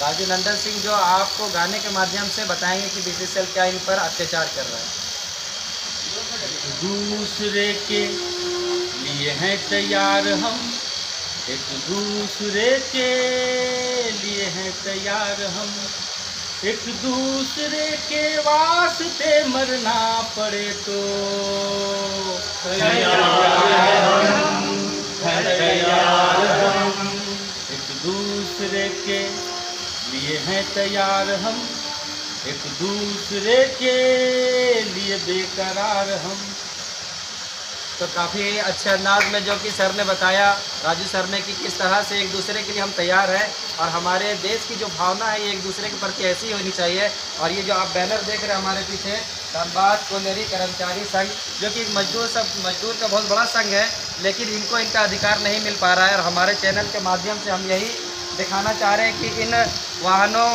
राजू नंदन सिंह जो आपको गाने के माध्यम से बताएंगे कि बीसीसीएल क्या इन पर अत्याचार कर रहा है। दूसरे के लिए हैं तैयार हम, एक दूसरे के लिए हैं तैयार हम, एक दूसरे के वास्ते मरना पड़े तो तैयार हम, एक दूसरे के लिए हैं तैयार हम, एक दूसरे के लिए बेकरार हम। तो काफ़ी अच्छे अंदाज में जो कि सर ने बताया, राजू सर ने, कि किस तरह से एक दूसरे के लिए हम तैयार हैं और हमारे देश की जो भावना है ये एक दूसरे के प्रति ऐसी होनी चाहिए। और ये जो आप बैनर देख रहे हैं हमारे पीछे, धनबाद कोयलरी कर्मचारी संघ, जो कि मजदूर का बहुत बड़ा संघ है, लेकिन इनको इनका अधिकार नहीं मिल पा रहा है। और हमारे चैनल के माध्यम से हम यही दिखाना चाह रहे हैं कि इन वाहनों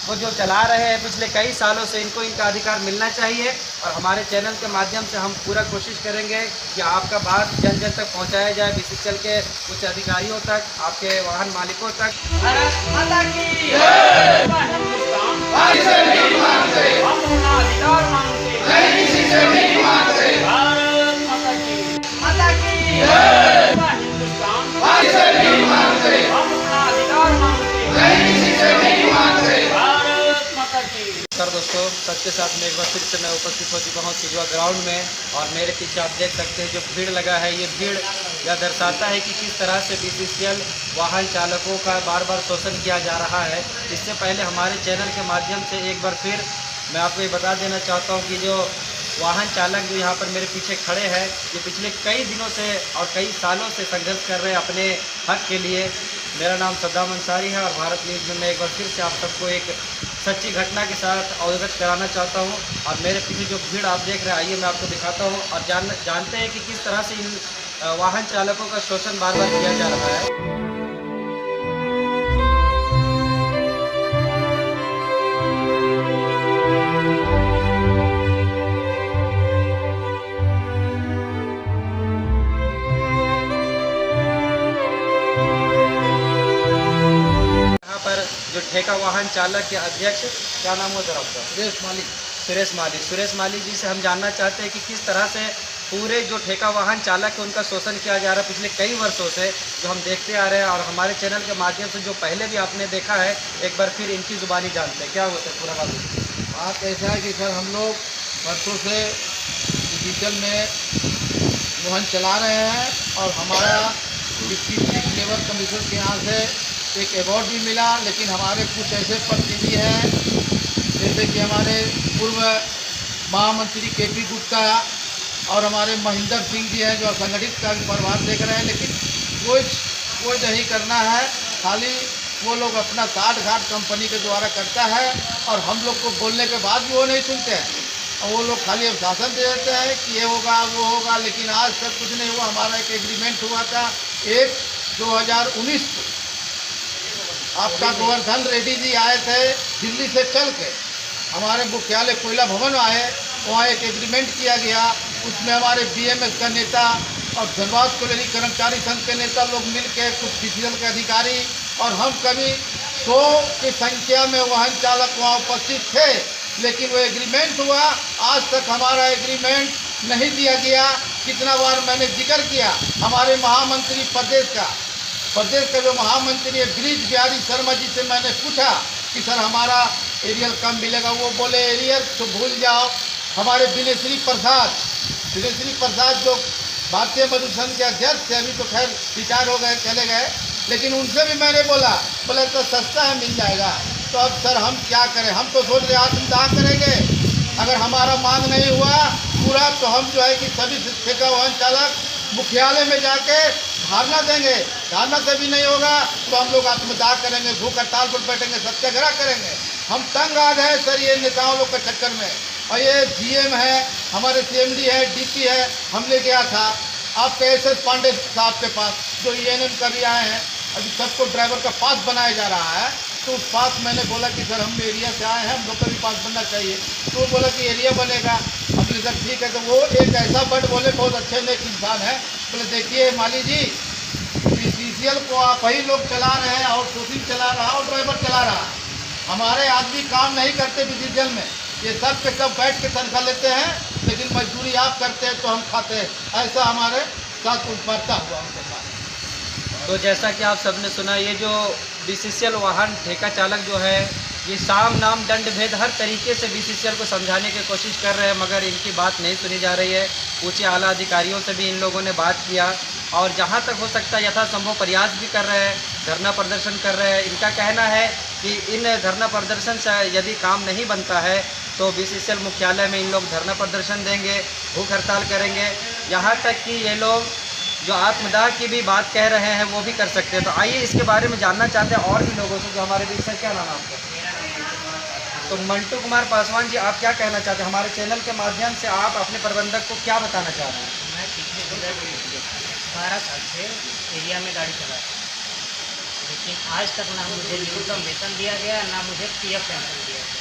वो जो चला रहे हैं पिछले कई सालों से, इनको इनका अधिकार मिलना चाहिए। और हमारे चैनल के माध्यम से हम पूरा कोशिश करेंगे कि आपका बात जन जन तक पहुंचाया जाए, बीसीसीएल के उच्च अधिकारियों तक, आपके वाहन मालिकों तक। भारत माता की जय। भारत माता की नमस्कार दोस्तों, सबके साथ में एक बार फिर से मैं उपस्थित हो चुका हूँ सिजवा ग्राउंड में। और मेरे पीछे आप देख सकते हैं जो भीड़ लगा है, ये भीड़ यह दर्शाता है कि किस तरह से बीसीसीएल वाहन चालकों का बार बार शोषण किया जा रहा है। इससे पहले हमारे चैनल के माध्यम से एक बार फिर मैं आपको ये बता देना चाहता हूँ कि जो वाहन चालक जो यहाँ पर मेरे पीछे खड़े हैं, ये पिछले कई दिनों से और कई सालों से संघर्ष कर रहे हैं अपने हक के लिए। मेरा नाम सद्दाम अंसारी है और भारत न्यूज़ में मैं एक बार फिर से आप सबको एक सच्ची घटना के साथ अवगत कराना चाहता हूं। और मेरे पीछे जो भीड़ आप देख रहे हैं, आइए मैं आपको दिखाता हूं और जानते हैं कि किस तरह से इन वाहन चालकों का शोषण बार बार किया जा रहा है। जो ठेका वाहन चालक के अध्यक्ष, क्या नाम हो सर आपका? सुरेश माली जी से हम जानना चाहते हैं कि किस तरह से पूरे जो ठेका वाहन चालक है उनका शोषण किया जा रहा है पिछले कई वर्षों से, जो हम देखते आ रहे हैं। और हमारे चैनल के माध्यम से जो पहले भी आपने देखा है, एक बार फिर इनकी जुबानी जानते हैं। क्या होता है पूरा बात ऐसा है कि सर हम लोग वर्षों से डिजिटल में वाहन चला रहे हैं और हमारा डिस्ट्रिक्ट लेबर कमीशन के यहाँ से एक अवार्ड भी मिला। लेकिन हमारे कुछ ऐसे प्रतिनिधि हैं, जैसे कि हमारे पूर्व महामंत्री केपी गुप्ता और हमारे महेंद्र सिंह जी हैं, जो असंगठित का प्रभाव देख रहे हैं। लेकिन कोई नहीं करना है, खाली वो लोग अपना साठ घाट कंपनी के द्वारा करता है और हम लोग को बोलने के बाद भी वो नहीं सुनते हैं। और वो लोग खाली अब शासन दे देते हैं कि ये होगा वो होगा, लेकिन आज तक कुछ नहीं हुआ। हमारा एक एग्रीमेंट हुआ था 1/2019 को, आपका गोवर्धन रेड्डी जी आए थे दिल्ली से चल के हमारे मुख्यालय कोयला भवन आए, वहाँ एक एग्रीमेंट किया गया। उसमें हमारे बीएमएस का नेता और धनबाद कोयलरी कर्मचारी संघ के नेता लोग मिलकर, कुछ बीसीसीएल के अधिकारी और हम कभी 100 की संख्या में वाहन चालक वहाँ उपस्थित थे। लेकिन वो एग्रीमेंट हुआ, आज तक हमारा एग्रीमेंट नहीं दिया गया। कितना बार मैंने जिक्र किया, हमारे महामंत्री प्रदेश का जो महामंत्री है गिरीश बिहारी शर्मा जी से मैंने पूछा कि सर हमारा एरियल कम मिलेगा। वो बोले एरियल तो भूल जाओ। हमारे दिनेश्री प्रसाद जो भारतीय मजदूर संघ के अध्यक्ष थे, अभी तो खैर रिटायर हो गए, चले गए, लेकिन उनसे भी मैंने बोला तो सस्ता है, मिल जाएगा। तो अब सर हम क्या करें? हम तो सोच रहे आत्मदाह करेंगे। अगर हमारा मांग नहीं हुआ पूरा तो हम जो है कि सभी ठेका वाहन चालक मुख्यालय में जाके धारणा देंगे। धारणा से भी नहीं होगा तो हम लोग आत्मदाह करेंगे, भूख हड़ताल पर बैठेंगे, सत्याग्रह करेंगे। हम तंग आ गए सर ये नेताओं लोग के चक्कर में। और ये जीएम है, हमारे सीएमडी है, डीसी है, हमने गया था आपके एसएस पांडे साहब के पास, जो ईएनएम का भी आए हैं। अभी सबको ड्राइवर का पास बनाया जा रहा है, तो उस पास मैंने बोला कि सर हम एरिया से आए हैं, हम लोग का भी पास बनना चाहिए। तो वो बोला कि एरिया बनेगा। हमने सर ठीक है। तो वो एक ऐसा वर्ड बोले, बहुत अच्छे नेक इंसान है, बोले देखिए माली जी, बीसीसीएल को आप ही लोग चला रहे हैं, आउटसोर्सिंग चला रहा और ड्राइवर चला रहा। हमारे आदमी काम नहीं करते बीसीसीएल में, ये सब के सब बैठ के तनख्वाह लेते हैं, लेकिन मजदूरी आप करते हैं तो हम खाते हैं। ऐसा हमारे साथ उत्पन्नता हुआ उनके साथ। तो जैसा कि आप सबने सुना, ये जो बीसीसीएल वाहन ठेका चालक जो है, ये साम नाम दंड भेद हर तरीके से बीसीसीएल को समझाने की कोशिश कर रहे हैं, मगर इनकी बात नहीं सुनी जा रही है। ऊंचे आला अधिकारियों से भी इन लोगों ने बात किया और जहां तक हो सकता है यथासंभव प्रयास भी कर रहे हैं, धरना प्रदर्शन कर रहे हैं। इनका कहना है कि इन धरना प्रदर्शन से यदि काम नहीं बनता है तो बीसीसीएल मुख्यालय में इन लोग धरना प्रदर्शन देंगे, भूख हड़ताल करेंगे, यहाँ तक कि ये लोग जो आत्मदाह की भी बात कह रहे हैं वो भी कर सकते हैं। तो आइए इसके बारे में जानना चाहते हैं और भी लोगों से जो हमारे बीच से। क्या नाम है आपका? तो मंटू कुमार पासवान जी, आप क्या कहना चाहते हैं? हमारे चैनल के माध्यम से आप अपने प्रबंधक को क्या बताना चाह रहे हैं? मैं पिछले 12 साल से एरिया में गाड़ी चला रहा हूँ, लेकिन आज तक ना मुझे न्यूनतम वेतन दिया गया, ना मुझे पीएफ पेंशन दिया गया।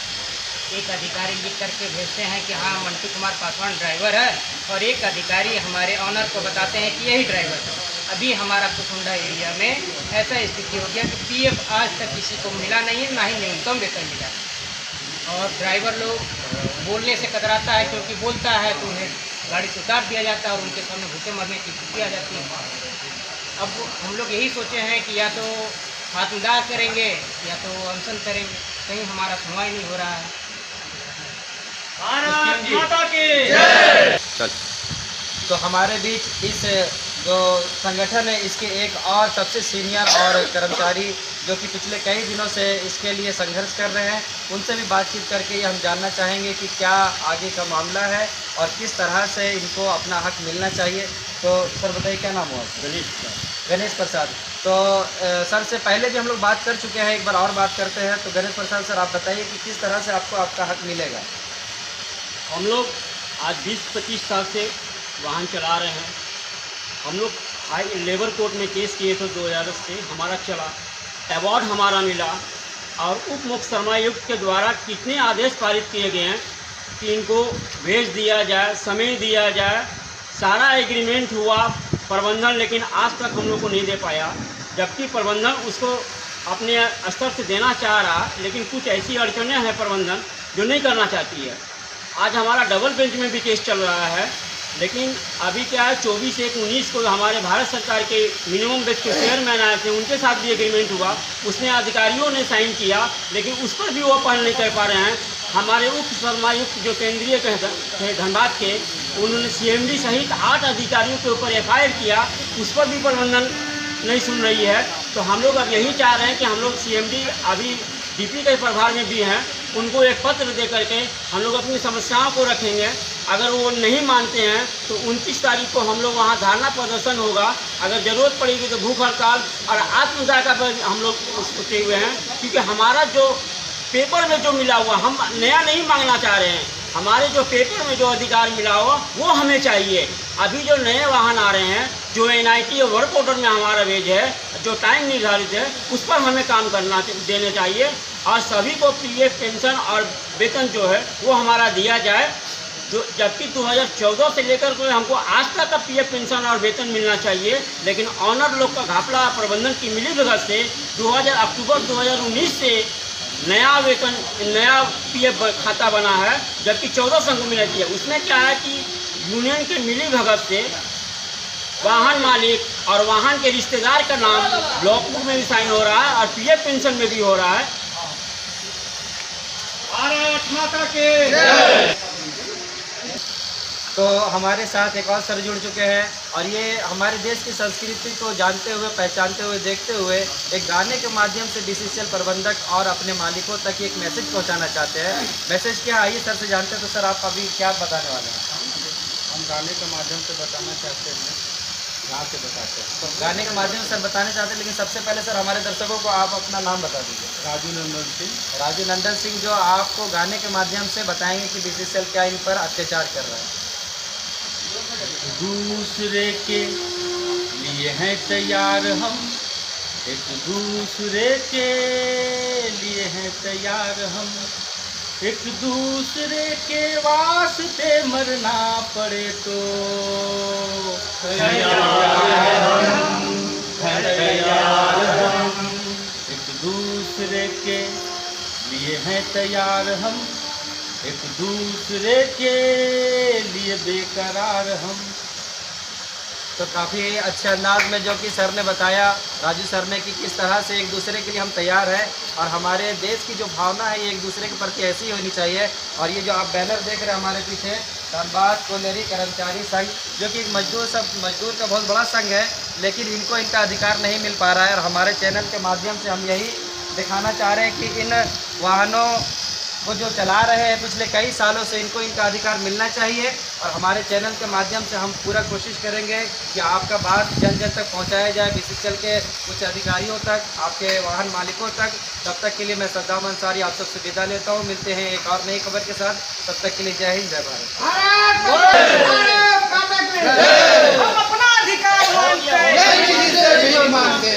एक अधिकारी लिख करके भेजते हैं कि हाँ मंटू कुमार पासवान ड्राइवर है, और एक अधिकारी हमारे ऑनर को बताते हैं कि यही ड्राइवर है। अभी हमारा कुकुंडा एरिया में ऐसा स्थिति हो गया कि पीएफ आज तक किसी को मिला नहीं है, ना ही न्यूनतम वेतन मिला। और ड्राइवर लोग बोलने से कतराता है, क्योंकि बोलता है तो उन्हें गाड़ी से उतार दिया जाता है और उनके सामने भूखे मरने की स्थिति आ जाती है। अब हम लोग यही सोचे हैं कि या तो आत्मदाह करेंगे या तो अनशन करेंगे, कहीं हमारा सुनवाई नहीं हो रहा है। भारत माता की जय। तो हमारे बीच इस जो संगठन है इसके एक और सबसे सीनियर और कर्मचारी जो कि पिछले कई दिनों से इसके लिए संघर्ष कर रहे हैं, उनसे भी बातचीत करके ये हम जानना चाहेंगे कि क्या आगे का मामला है और किस तरह से इनको अपना हक मिलना चाहिए। तो सर बताइए, क्या नाम हुआ? गणेश प्रसाद। तो सर से पहले भी हम लोग बात कर चुके हैं, एक बार और बात करते हैं। तो गणेश प्रसाद सर, आप बताइए कि किस तरह से आपको आपका हक मिलेगा? हम लोग आज 20-25 साल से वाहन चला रहे हैं। हम लोग हाई लेबर कोर्ट में केस किए थे 2010 से, हमारा चला, अवार्ड हमारा मिला, और उप मुख्य श्रमायुक्त के द्वारा कितने आदेश पारित किए गए हैं कि इनको भेज दिया जाए, समय दिया जाए, सारा एग्रीमेंट हुआ प्रबंधन, लेकिन आज तक हम लोग को नहीं दे पाया। जबकि प्रबंधन उसको अपने स्तर से देना चाह रहा, लेकिन कुछ ऐसी अड़चनें हैं प्रबंधन जो नहीं करना चाहती है। आज हमारा डबल बेंच में भी केस चल रहा है, लेकिन अभी क्या है 24/1/19 को हमारे भारत सरकार के मिनिमम वेज के चेयरमैन आए थे, उनके साथ भी एग्रीमेंट हुआ, उसने अधिकारियों ने साइन किया, लेकिन उस पर भी वो पहल नहीं कर पा रहे हैं। हमारे उप श्रमायुक्त जो केंद्रीय के धनबाद के, उन्होंने सीएमडी सहित 8 अधिकारियों के ऊपर एफआईआर किया, उस पर भी प्रबंधन नहीं सुन रही है। तो हम लोग अब यही चाह रहे हैं कि हम लोग सीएमडी अभी डीपी के प्रभार में भी हैं, उनको एक पत्र दे करके हम लोग अपनी समस्याओं को रखेंगे। अगर वो नहीं मानते हैं तो 29 तारीख को हम लोग वहाँ धरना प्रदर्शन होगा। अगर ज़रूरत पड़ेगी तो भूख हड़ताल और आत्मदाह का हम लोग सोचे हुए हैं, क्योंकि हमारा जो पेपर में जो मिला हुआ, हम नया नहीं मांगना चाह रहे हैं, हमारे जो पेपर में जो अधिकार मिला हुआ वो हमें चाहिए। अभी जो नए वाहन आ रहे हैं, जो NIT और वर्क ऑर्डर में हमारा वेज है, जो टाइम निर्धारित है, उस पर हमें काम करना देने चाहिए, और सभी को पीएफ पेंशन और वेतन जो है वो हमारा दिया जाए। जो जबकि 2014 से लेकर के हमको आज तक का पीएफ पेंशन और वेतन मिलना चाहिए, लेकिन ऑनर लोग का घपला प्रबंधन की मिलीभगत से अक्टूबर 2019 से नया वेतन, नया पीएफ खाता बना है, जबकि 1400 को मिलना चाहिए। उसमें क्या है कि यूनियन के मिलीभगत से वाहन मालिक और वाहन के रिश्तेदार का नाम ब्लॉक बुक में भी साइन हो रहा है और पीएफ पेंशन में भी हो रहा है। भारत माता की जय। तो हमारे साथ एक और सर जुड़ चुके हैं, और ये हमारे देश की संस्कृति को जानते हुए, पहचानते हुए, देखते हुए एक गाने के माध्यम से बीसीसीएल प्रबंधक और अपने मालिकों तक एक मैसेज पहुंचाना चाहते हैं। मैसेज क्या, आइए सर से जानते हैं। तो सर आप अभी क्या बताने वाले हैं? हम गाने के माध्यम से बताना चाहते हैं, यहाँ से बताते हैं। तो गाने के माध्यम से सर बताने चाहते हैं, लेकिन सबसे पहले सर हमारे दर्शकों को आप अपना नाम बता दीजिए। राजू नंदन सिंह। राजू नंदन सिंह, जो आपको गाने के माध्यम से बताएंगे कि बीसीसीएल क्या इन पर अत्याचार कर रहा है। दूसरे के लिए हैं तैयार हम, एक दूसरे के लिए हैं तैयार हम, एक दूसरे के वास्ते मरना पड़े तो तैयार हम। हैं तैयार हम, एक दूसरे के लिए हैं तैयार हम, एक दूसरे के लिए बेकरार हम। तो काफ़ी अच्छे अंदाज में जो कि सर ने बताया, राजू सर ने, कि किस तरह से एक दूसरे के लिए हम तैयार हैं और हमारे देश की जो भावना है ये एक दूसरे के प्रति ऐसी होनी चाहिए। और ये जो आप बैनर देख रहे हैं हमारे पीछे, धनबाद कोयलरी कर्मचारी संघ, जो कि मजदूर का बहुत बड़ा संघ है, लेकिन इनको इनका अधिकार नहीं मिल पा रहा है। और हमारे चैनल के माध्यम से हम यही दिखाना चाह रहे हैं कि इन वाहनों को जो चला रहे हैं पिछले कई सालों से, इनको इनका अधिकार मिलना चाहिए। और हमारे चैनल के माध्यम से हम पूरा कोशिश करेंगे कि आपका बात जन जन तक पहुंचाया जाए, बीसीसीएल के उच्च अधिकारियों तक, आपके वाहन मालिकों तक। तब तक के लिए मैं सद्दाम अंसारी आप सबसे विदा लेता हूं। मिलते हैं एक और नई खबर के साथ। तब तक के लिए जय हिंद, जय भारत। हम अपना अधिकार मांगते हैं, नहीं किसी से भीख मांगते।